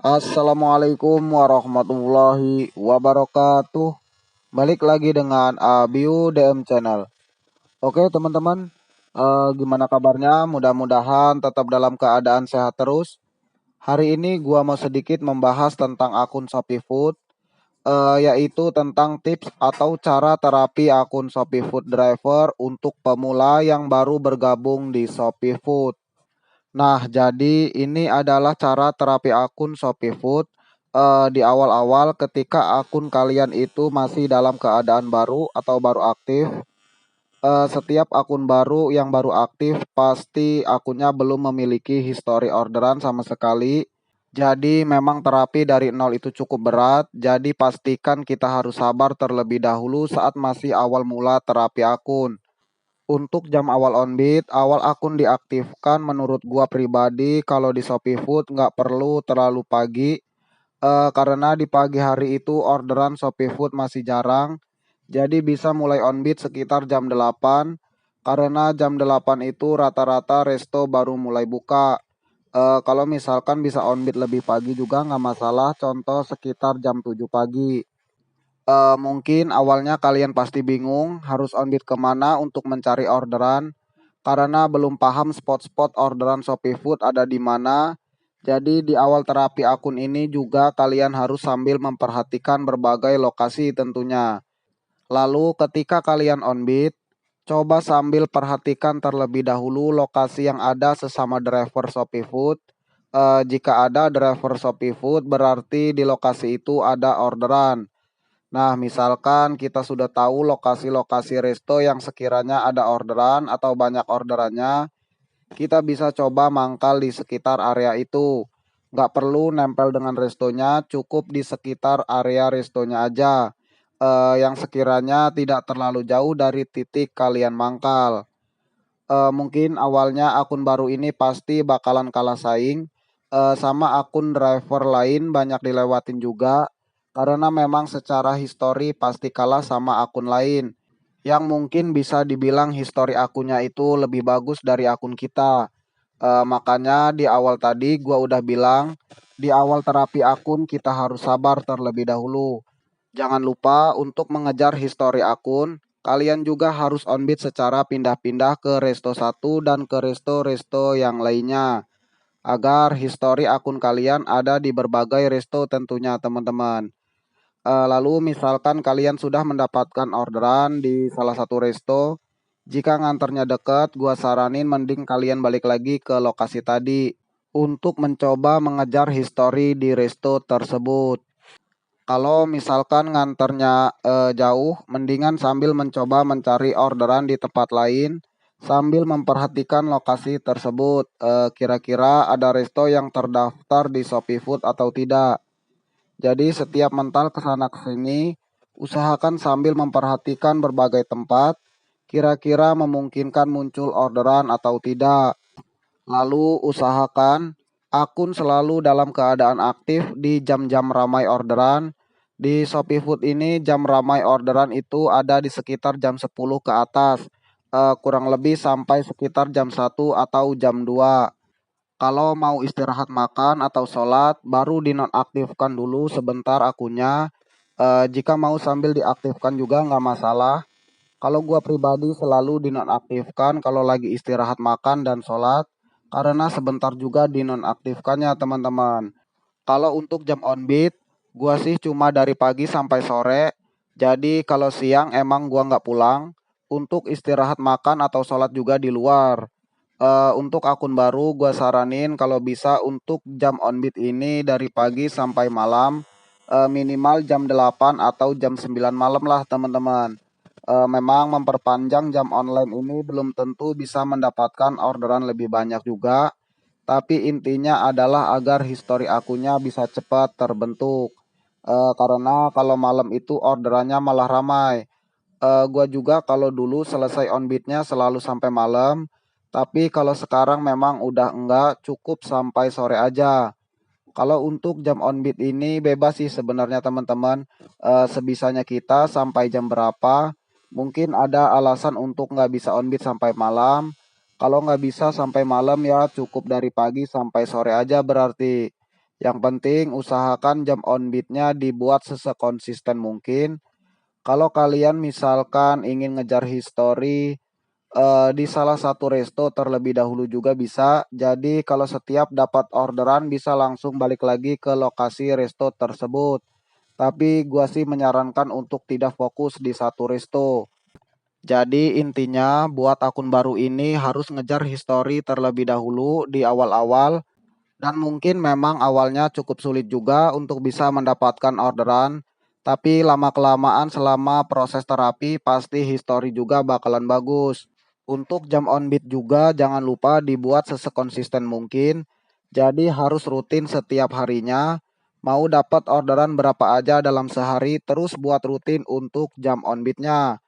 Assalamualaikum warahmatullahi wabarakatuh. Balik lagi dengan Abiu DM Channel. Oke teman-teman, gimana kabarnya? Mudah-mudahan tetap dalam keadaan sehat terus. Hari ini gua mau sedikit membahas tentang akun ShopeeFood, yaitu tentang tips atau cara terapi akun ShopeeFood Driver untuk pemula yang baru bergabung di ShopeeFood. Nah, jadi ini adalah cara terapi akun ShopeeFood di awal-awal ketika akun kalian itu masih dalam keadaan baru atau baru aktif. Setiap akun baru yang baru aktif pasti akunnya belum memiliki histori orderan sama sekali. Jadi memang terapi dari nol itu cukup berat. Jadi pastikan kita harus sabar terlebih dahulu saat masih awal mula terapi akun. Untuk jam awal on-beat, awal akun diaktifkan menurut gua pribadi kalau di ShopeeFood nggak perlu terlalu pagi, karena di pagi hari itu orderan ShopeeFood masih jarang. Jadi bisa mulai on-beat sekitar jam 8, karena jam 8 itu rata-rata resto baru mulai buka. Kalau misalkan bisa on-beat lebih pagi juga nggak masalah, contoh sekitar jam 7 pagi. Mungkin awalnya kalian pasti bingung harus on-beat kemana untuk mencari orderan karena belum paham spot-spot orderan ShopeeFood ada di mana. Jadi di awal terapi akun ini juga kalian harus sambil memperhatikan berbagai lokasi tentunya. Lalu ketika kalian on-beat, coba sambil perhatikan terlebih dahulu lokasi yang ada sesama driver ShopeeFood. Jika ada driver ShopeeFood berarti di lokasi itu ada orderan. Nah, misalkan kita sudah tahu lokasi-lokasi resto yang sekiranya ada orderan atau banyak orderannya, kita bisa coba mangkal di sekitar area itu. Nggak perlu nempel dengan restonya, cukup di sekitar area restonya aja. Yang sekiranya tidak terlalu jauh dari titik kalian mangkal. Mungkin awalnya akun baru ini pasti bakalan kalah saing sama akun driver lain banyak dilewatin juga karena memang secara histori pasti kalah sama akun lain yang mungkin bisa dibilang histori akunnya itu lebih bagus dari akun kita. Makanya di awal tadi gua udah bilang di awal terapi akun kita harus sabar terlebih dahulu. Jangan lupa untuk mengejar histori akun. Kalian juga harus on-beat secara pindah-pindah ke resto satu dan ke resto-resto yang lainnya. Agar histori akun kalian ada di berbagai resto tentunya teman-teman. Lalu misalkan kalian sudah mendapatkan orderan di salah satu resto. Jika nganternya dekat, gua saranin mending kalian balik lagi ke lokasi tadi. Untuk mencoba mengejar histori di resto tersebut. Kalau misalkan nganternya jauh, mendingan sambil mencoba mencari orderan di tempat lain sambil memperhatikan lokasi tersebut. Kira-kira ada resto yang terdaftar di ShopeeFood atau tidak. Jadi setiap mental kesana kesini, usahakan sambil memperhatikan berbagai tempat, kira-kira memungkinkan muncul orderan atau tidak. Lalu usahakan akun selalu dalam keadaan aktif di jam-jam ramai orderan. Di ShopeeFood ini jam ramai orderan itu ada di sekitar jam 10 ke atas. Kurang lebih sampai sekitar jam 1 atau jam 2. Kalau mau istirahat makan atau sholat, baru dinonaktifkan dulu sebentar akunnya. Jika mau sambil diaktifkan juga nggak masalah. Kalau gua pribadi selalu dinonaktifkan kalau lagi istirahat makan dan sholat, karena sebentar juga dinonaktifkannya teman-teman. Kalau untuk jam on beat, gua sih cuma dari pagi sampai sore. Jadi kalau siang emang gua nggak pulang. Untuk istirahat makan atau sholat juga di luar. Untuk akun baru gua saranin kalau bisa untuk jam on beat ini dari pagi sampai malam. Minimal jam 8 atau jam 9 malam lah teman-teman. Memang memperpanjang jam online ini belum tentu bisa mendapatkan orderan lebih banyak juga. Tapi intinya adalah agar histori akunnya bisa cepat terbentuk. Karena kalau malam itu orderannya malah ramai. Gua juga kalau dulu selesai on beatnya selalu sampai malam. Tapi kalau sekarang memang udah enggak, cukup sampai sore aja. Kalau untuk jam on beat ini bebas sih sebenarnya teman-teman. Sebisanya kita sampai jam berapa. Mungkin ada alasan untuk nggak bisa on beat sampai malam. Kalau nggak bisa sampai malam ya cukup dari pagi sampai sore aja berarti. Yang penting usahakan jam on beat-nya dibuat sekonsisten mungkin. Kalau kalian misalkan ingin ngejar history di salah satu resto terlebih dahulu juga bisa. Jadi kalau setiap dapat orderan bisa langsung balik lagi ke lokasi resto tersebut. Tapi gua sih menyarankan untuk tidak fokus di satu resto. Jadi intinya buat akun baru ini harus ngejar history terlebih dahulu di awal-awal dan mungkin memang awalnya cukup sulit juga untuk bisa mendapatkan orderan, tapi lama-kelamaan selama proses terapi pasti history juga bakalan bagus. Untuk jam on beat juga jangan lupa dibuat sesekonsisten mungkin, jadi harus rutin setiap harinya. Mau dapat orderan berapa aja dalam sehari, terus buat rutin untuk jam on beatnya.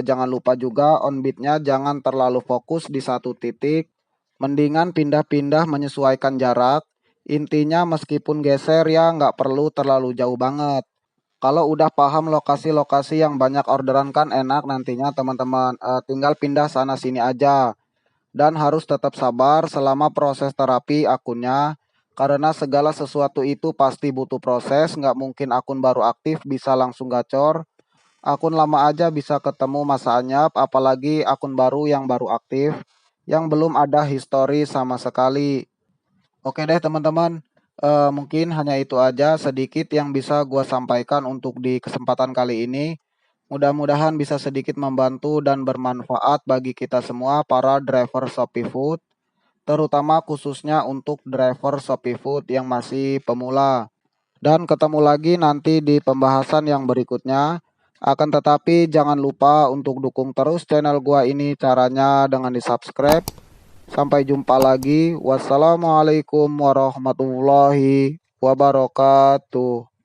Jangan lupa juga on beatnya jangan terlalu fokus di satu titik. Mendingan pindah-pindah menyesuaikan jarak. Intinya meskipun geser ya nggak perlu terlalu jauh banget. Kalau udah paham lokasi-lokasi yang banyak orderan kan enak nantinya teman-teman. Tinggal pindah sana sini aja. Dan harus tetap sabar selama proses terapi akunnya. Karena segala sesuatu itu pasti butuh proses. Nggak mungkin akun baru aktif bisa langsung gacor. Akun lama aja bisa ketemu masa anyap, apalagi akun baru yang baru aktif, yang belum ada histori sama sekali. Oke deh teman-teman, mungkin hanya itu aja sedikit yang bisa gua sampaikan untuk di kesempatan kali ini. Mudah-mudahan bisa sedikit membantu dan bermanfaat bagi kita semua para driver Shopee Food, terutama khususnya untuk driver Shopee Food yang masih pemula. Dan ketemu lagi nanti di pembahasan yang berikutnya. Akan tetapi jangan lupa untuk dukung terus channel gua ini caranya dengan di-subscribe. Sampai jumpa lagi. Wassalamualaikum warahmatullahi wabarakatuh.